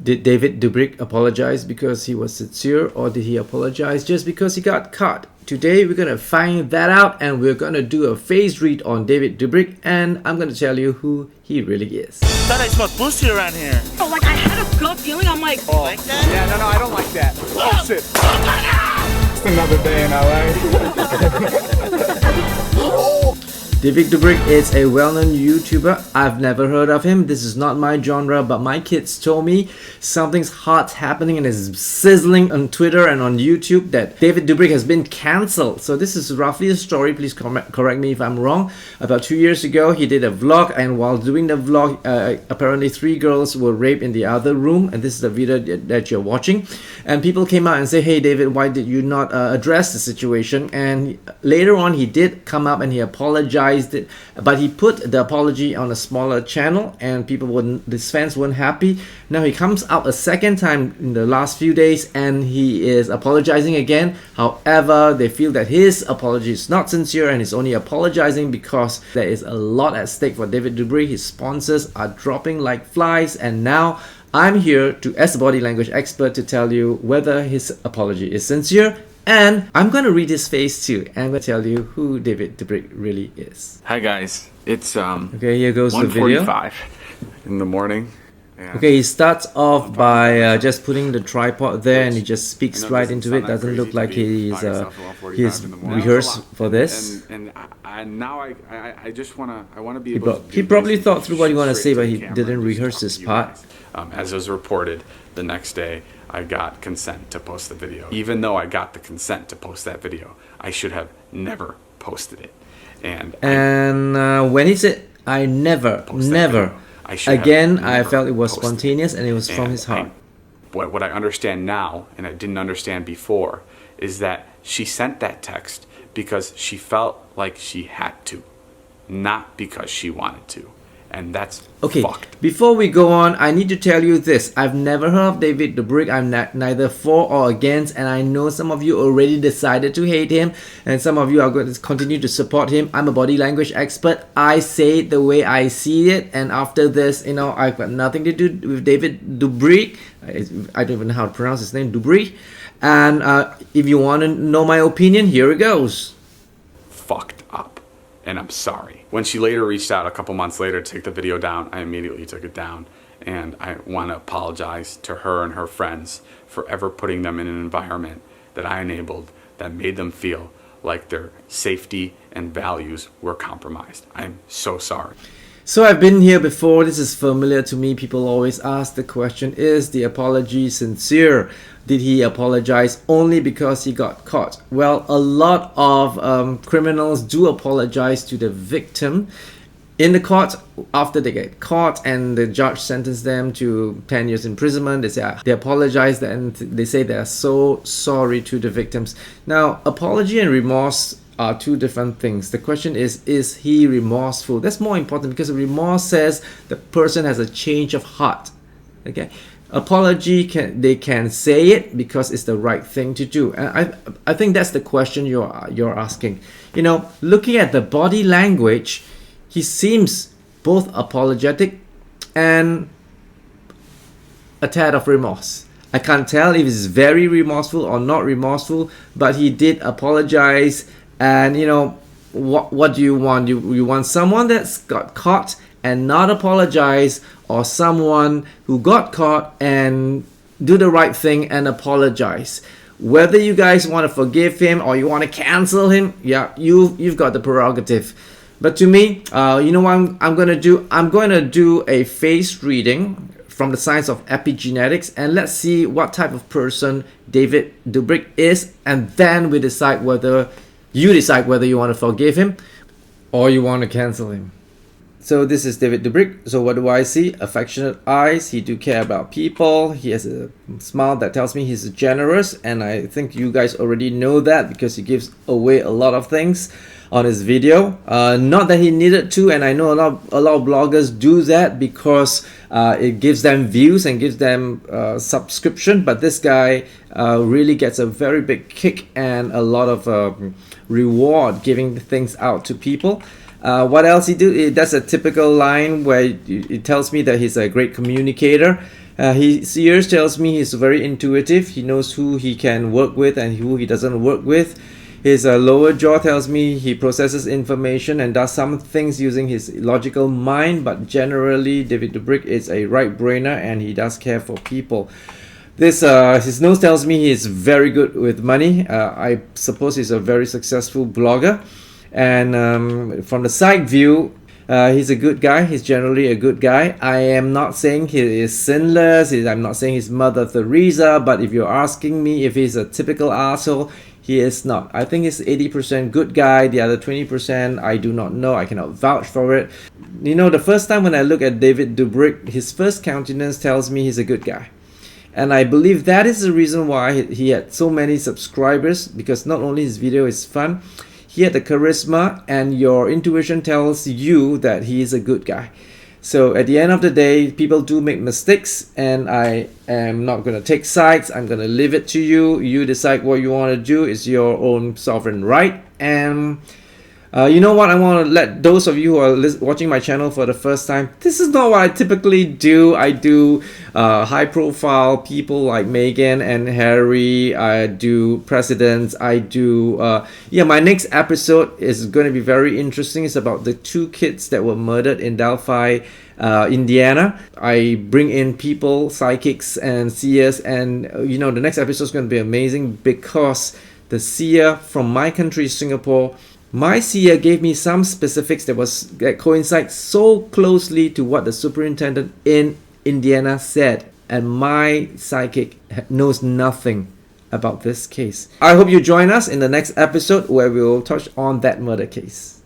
Did David Dobrik apologize because he was sincere, or did he apologize just because he got caught? Today we're gonna find that out, and we're gonna do a face read on David Dobrik, and I'm gonna tell you who he really is. Thought I smelled pussy around here. Oh, like I had a gut feeling. I'm like, oh, like that? Yeah, no, I don't like that. Oh shit. It's another day in LA. David Dobrik is a well-known YouTuber. I've never heard of him. This is not my genre, but my kids told me something's hot happening and is sizzling on Twitter and on YouTube that David Dobrik has been cancelled. So this is roughly the story. Please correct me if I'm wrong. About 2 years ago, he did a vlog, and while doing the vlog, apparently 3 girls were raped in the other room, and this is the video that you're watching. And people came out and say, "Hey David, why did you not address the situation?" And later on, he did come up and he apologized. But he put the apology on a smaller channel, and his fans weren't happy. Now he comes out a second time in the last few days, and he is apologizing again. However, they feel that his apology is not sincere, and he's only apologizing because there is a lot at stake for David Dobrik. His sponsors are dropping like flies, and now I'm here as a body language expert to tell you whether his apology is sincere. And I'm going to read his face too, and I'm going to tell you who David Dobrik really is. Hi guys, it's okay, here goes the video. 1:45 in the morning. Okay, he starts off by just putting the tripod there, and he just speaks right into it. Doesn't look like he's rehearsed for this. And now I just want to be able to. He probably thought through what he wanted to say, but he didn't rehearse his part. As was reported, the next day I got consent to post the video. Even though I got the consent to post that video, I should have never posted it. And when he said, "I never," I felt it was spontaneous and it was from his heart. What I understand now, and I didn't understand before, is that she sent that text because she felt like she had to, not because she wanted to. And that's okay. Fucked. Before we go on, I need to tell you this. I've never heard of David Dobrik. I'm neither for or against, and I know some of you already decided to hate him, and some of you are going to continue to support him. I'm a body language expert. I say it the way I see it, and after this, I've got nothing to do with David Dobrik. I don't even know how to pronounce his name, Dobrik. And if you want to know my opinion, here it goes. Fucked up, and I'm sorry. When she later reached out a couple months later to take the video down, I immediately took it down. And I want to apologize to her and her friends for ever putting them in an environment that I enabled that made them feel like their safety and values were compromised. I'm so sorry. So I've been here before. This is familiar to me. People always ask the question, is the apology sincere? Did he apologize only because he got caught? Well, a lot of criminals do apologize to the victim in the court after they get caught, and the judge sentenced them to 10 years imprisonment. They apologize, and they say they are so sorry to the victims. Now, apology and remorse are two different things. The question is he remorseful? That's more important, because remorse says the person has a change of heart. Okay, apology they can say it because it's the right thing to do, and I think that's the question you're asking. Looking at the body language, he seems both apologetic and a tad of remorse. I can't tell if he's very remorseful or not remorseful, but he did apologize. And what do you want? You want someone that's got caught and not apologize, or someone who got caught and do the right thing and apologize? Whether you guys want to forgive him or you want to cancel him, yeah, you've got the prerogative. But to me, you know what I'm going to do? I'm going to do a face reading from the science of epigenetics, and let's see what type of person David Dobrik is, and then we decide whether you want to forgive him or you want to cancel him. So this is David Dobrik. So what do I see? Affectionate eyes. He do care about people. He has a smile that tells me he's generous, and I think you guys already know that because he gives away a lot of things on his video. Not that he needed to, and I know a lot of bloggers do that because it gives them views and gives them subscription, but this guy really gets a very big kick and a lot of reward giving things out to people. What else he do? That's a typical line where it tells me that he's a great communicator. Sears tells me he's very intuitive. He knows who he can work with and who he doesn't work with. His lower jaw tells me he processes information and does some things using his logical mind, but generally David Dobrik is a right-brainer and he does care for people. His nose tells me he's very good with money. I suppose he's a very successful blogger. And from the side view, he's a good guy. He's generally a good guy. I am not saying he is sinless. I'm not saying he's Mother Teresa. But if you're asking me if he's a typical asshole, he is not. I think he's 80% good guy. The other 20% I do not know. I cannot vouch for it. You know, the first time when I look at David Dobrik, his first countenance tells me he's a good guy. And I believe that is the reason why he had so many subscribers, because not only his video is fun, he had the charisma, and your intuition tells you that he is a good guy. So at the end of the day, people do make mistakes, and I am not going to take sides. I'm going to leave it to you. You decide what you want to do. It's your own sovereign right. And you know what? I want to let those of you who are watching my channel for the first time, this is not what I typically do. I do high-profile people like Meghan and Harry. I do presidents. I do my next episode is going to be very interesting. It's about the 2 kids that were murdered in Delphi, Indiana. I bring in people, psychics and seers, and you know, the next episode is going to be amazing because the seer from my country, Singapore, my seer gave me some specifics that coincide so closely to what the superintendent in Indiana said, and my psychic knows nothing about this case. I hope you join us in the next episode where we will touch on that murder case.